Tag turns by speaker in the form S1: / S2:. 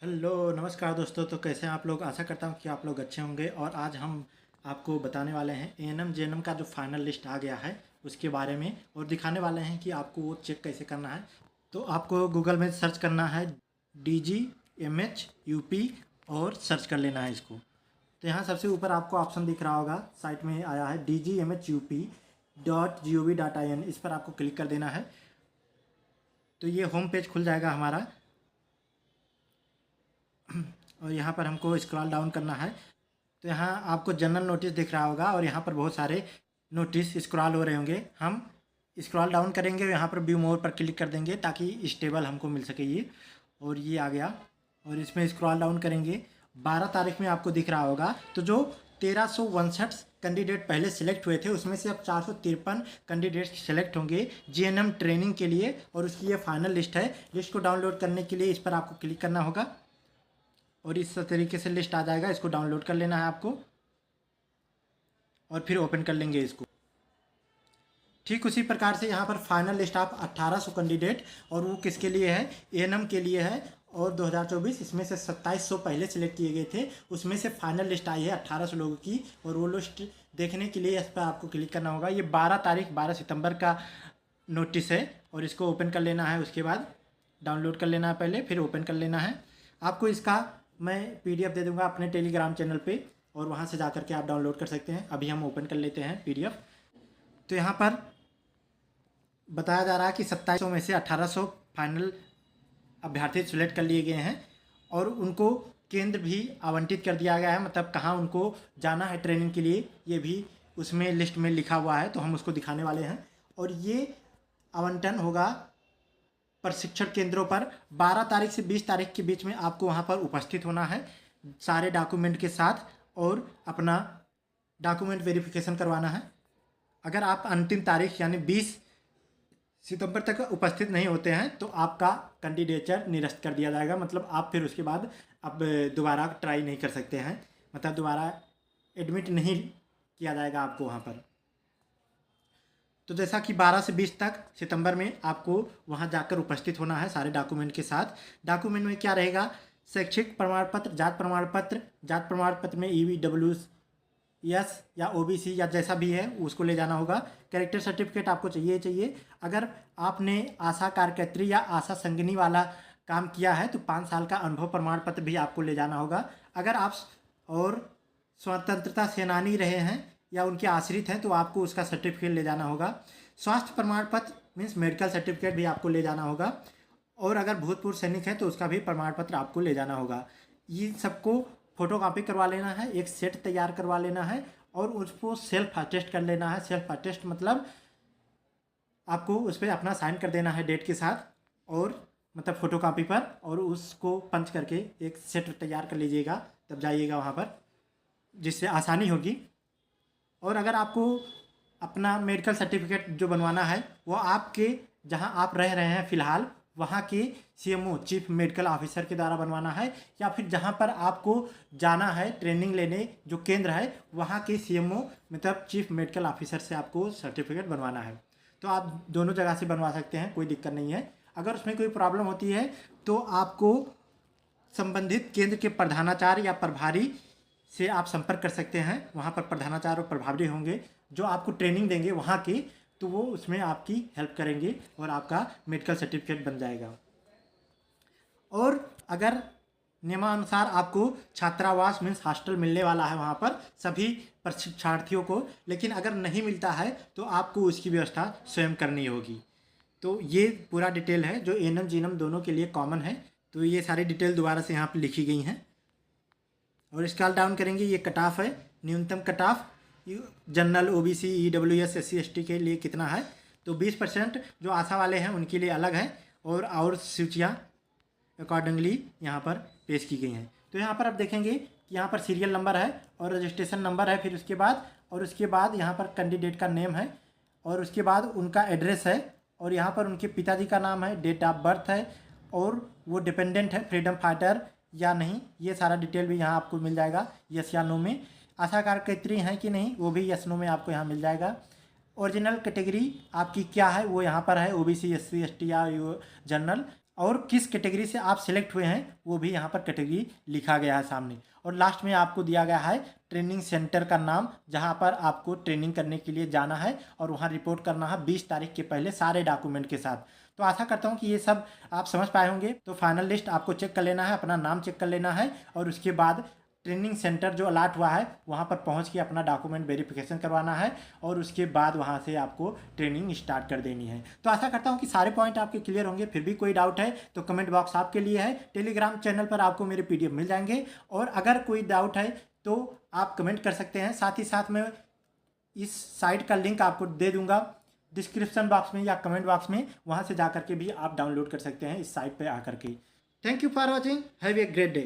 S1: Hello नमस्कार दोस्तों। तो कैसे हैं आप लोग? आशा करता हूँ कि आप लोग अच्छे होंगे। और आज हम आपको बताने वाले हैं एएनएम जेएनएम का जो फाइनल लिस्ट आ गया है उसके बारे में, और दिखाने वाले हैं कि आपको वो चेक कैसे करना है। तो आपको गूगल में सर्च करना है DGMH UP और सर्च कर लेना है इसको। तो यहाँ सबसे ऊपर आपको ऑप्शन दिख रहा होगा, साइट में आया है DGMHUP.gov.in। इस पर आपको क्लिक कर देना है तो ये होम पेज खुल जाएगा हमारा। और यहाँ पर हमको स्क्रॉल डाउन करना है तो यहाँ आपको जनरल नोटिस दिख रहा होगा और यहाँ पर बहुत सारे नोटिस स्क्रॉल हो रहे होंगे। हम स्क्रॉल डाउन करेंगे, यहाँ पर व्यू मोर पर क्लिक कर देंगे ताकि स्टेबल हमको मिल सके ये। और ये आ गया और इसमें स्क्रॉल डाउन करेंगे। 12 तारीख में आपको दिख रहा होगा तो जो 1359 कैंडिडेट पहले सिलेक्ट हुए थे उसमें से अब 453 कैंडिडेट सिलेक्ट होंगे जीएनएम ट्रेनिंग के लिए। और उसकी ये फाइनल लिस्ट है। लिस्ट को डाउनलोड करने के लिए इस पर आपको क्लिक करना होगा और इस तरीके से लिस्ट आ जाएगा। इसको डाउनलोड कर लेना है आपको और फिर ओपन कर लेंगे इसको। ठीक उसी प्रकार से यहाँ पर फाइनल लिस्ट आप 1800 कैंडिडेट, और वो किसके लिए है? एएनएम के लिए है। और 2024 इसमें से 2700 पहले सिलेक्ट किए गए थे, उसमें से फाइनल लिस्ट आई है 1800 लोगों की। और वो लिस्ट देखने के लिए इस पर आपको क्लिक करना होगा। ये 12 सितंबर का नोटिस है और इसको ओपन कर लेना है। उसके बाद डाउनलोड कर लेना है पहले, फिर ओपन कर लेना है। आपको इसका मैं PDF दे दूंगा अपने टेलीग्राम चैनल पे, और वहाँ से जा कर के आप डाउनलोड कर सकते हैं। अभी हम ओपन कर लेते हैं PDF। तो यहाँ पर बताया जा रहा है कि 2700 में से 1800 फाइनल अभ्यर्थी सिलेक्ट कर लिए गए हैं और उनको केंद्र भी आवंटित कर दिया गया है, मतलब कहाँ उनको जाना है ट्रेनिंग के लिए ये भी उसमें लिस्ट में लिखा हुआ है। तो हम उसको दिखाने वाले हैं। और ये आवंटन होगा प्रशिक्षण केंद्रों पर 12 तारीख से 20 तारीख के बीच में। आपको वहाँ पर उपस्थित होना है सारे डॉक्यूमेंट के साथ और अपना डॉक्यूमेंट वेरिफिकेशन करवाना है। अगर आप अंतिम तारीख यानी 20 सितंबर तक उपस्थित नहीं होते हैं तो आपका कैंडिडेचर निरस्त कर दिया जाएगा। मतलब आप फिर उसके बाद अब दोबारा ट्राई नहीं कर सकते हैं, मतलब दोबारा एडमिट नहीं किया जाएगा आपको वहाँ पर। तो जैसा कि 12 से 20 तक सितंबर में आपको वहां जाकर उपस्थित होना है सारे डॉक्यूमेंट के साथ। डॉक्यूमेंट में क्या रहेगा? शैक्षिक प्रमाण पत्र, जात प्रमाण पत्र में EWS या OBC या जैसा भी है उसको ले जाना होगा। कैरेक्टर सर्टिफिकेट आपको चाहिए। अगर आपने आशा कार्यकर्त्री या आशा संगिनी वाला काम किया है तो 5 साल का अनुभव प्रमाण पत्र भी आपको ले जाना होगा। अगर आप और स्वतंत्रता सेनानी रहे हैं या उनके आश्रित हैं तो आपको उसका सर्टिफिकेट ले जाना होगा। स्वास्थ्य प्रमाण पत्र मीन्स मेडिकल सर्टिफिकेट भी आपको ले जाना होगा। और अगर भूतपूर्व सैनिक है तो उसका भी प्रमाण पत्र आपको ले जाना होगा। ये सबको फोटोकॉपी करवा लेना है, एक सेट तैयार करवा लेना है और उसको सेल्फ अटेस्ट कर लेना है। सेल्फ अटेस्ट मतलब आपको उस पर अपना साइन कर देना है डेट के साथ, और मतलब फोटोकॉपी पर, और उसको पंच करके एक सेट तैयार कर लीजिएगा। तब जाइएगा वहाँ पर, जिससे आसानी होगी। और अगर आपको अपना मेडिकल सर्टिफिकेट जो बनवाना है वो आपके जहां आप रह रहे हैं फ़िलहाल वहां के CMO चीफ मेडिकल ऑफिसर के द्वारा बनवाना है, या फिर जहां पर आपको जाना है ट्रेनिंग लेने जो केंद्र है वहां के CMO मतलब चीफ मेडिकल ऑफिसर से आपको सर्टिफिकेट बनवाना है। तो आप दोनों जगह से बनवा सकते हैं, कोई दिक्कत नहीं है। अगर उसमें कोई प्रॉब्लम होती है तो आपको संबंधित केंद्र के प्रधानाचार्य या प्रभारी से आप संपर्क कर सकते हैं। वहाँ पर प्रधानाचार्य और प्रभारी होंगे जो आपको ट्रेनिंग देंगे वहाँ की, तो वो उसमें आपकी हेल्प करेंगे और आपका मेडिकल सर्टिफिकेट बन जाएगा। और अगर नियमानुसार आपको छात्रावास मीन्स हॉस्टल मिलने वाला है वहाँ पर सभी प्रशिक्षार्थियों को, लेकिन अगर नहीं मिलता है तो आपको उसकी व्यवस्था स्वयं करनी होगी। तो ये पूरा डिटेल है जो एएनएम जीएनएम दोनों के लिए कॉमन है। तो ये सारी डिटेल दोबारा से यहाँ पर लिखी गई हैं। और स्क्रॉल डाउन करेंगे, ये कट ऑफ है, न्यूनतम cut off general OBC EWS SC ST के लिए कितना है। तो 20% जो आशा वाले हैं उनके लिए अलग है, और सूचियाँ अकॉर्डिंगली यहाँ पर पेश की गई हैं। तो यहाँ पर आप देखेंगे कि यहाँ पर सीरियल नंबर है और रजिस्ट्रेशन नंबर है, फिर उसके बाद यहाँ पर कैंडिडेट का नेम है, और उसके बाद उनका एड्रेस है, और यहाँ पर उनके पिताजी का नाम है, डेट ऑफ बर्थ है, और वो डिपेंडेंट है फ्रीडम फाइटर या नहीं, ये सारा डिटेल भी यहाँ आपको मिल जाएगा। यस या नो में आशा कार्यकर्त्री हैं कि नहीं वो भी यस नो में आपको यहाँ मिल जाएगा। ओरिजिनल कैटेगरी आपकी क्या है वो यहाँ पर है, OBC SC ST या जनरल। और किस कैटेगरी से आप सिलेक्ट हुए हैं वो भी यहाँ पर कैटेगरी लिखा गया है सामने। और लास्ट में आपको दिया गया है ट्रेनिंग सेंटर का नाम, जहाँ पर आपको ट्रेनिंग करने के लिए जाना है और वहाँ रिपोर्ट करना है 20 तारीख के पहले सारे डॉक्यूमेंट के साथ। तो आशा करता हूँ कि ये सब आप समझ पाए होंगे। तो फाइनल लिस्ट आपको चेक कर लेना है, अपना नाम चेक कर लेना है और उसके बाद ट्रेनिंग सेंटर जो अलाट हुआ है वहाँ पर पहुँच के अपना डॉक्यूमेंट वेरिफिकेशन करवाना है और उसके बाद वहाँ से आपको ट्रेनिंग स्टार्ट कर देनी है। तो आशा करता हूँ कि सारे पॉइंट आपके क्लियर होंगे। फिर भी कोई डाउट है तो कमेंट बॉक्स आपके लिए है। टेलीग्राम चैनल पर आपको मेरे PDF मिल जाएंगे और अगर कोई डाउट है तो आप कमेंट कर सकते हैं। साथ ही साथ मैं इस साइट का लिंक आपको दे दूंगा डिस्क्रिप्शन बॉक्स में या कमेंट बॉक्स में, वहाँ से जा करके भी आप डाउनलोड कर सकते हैं इस साइट पर आकर के। Thank you for watching, have a great day.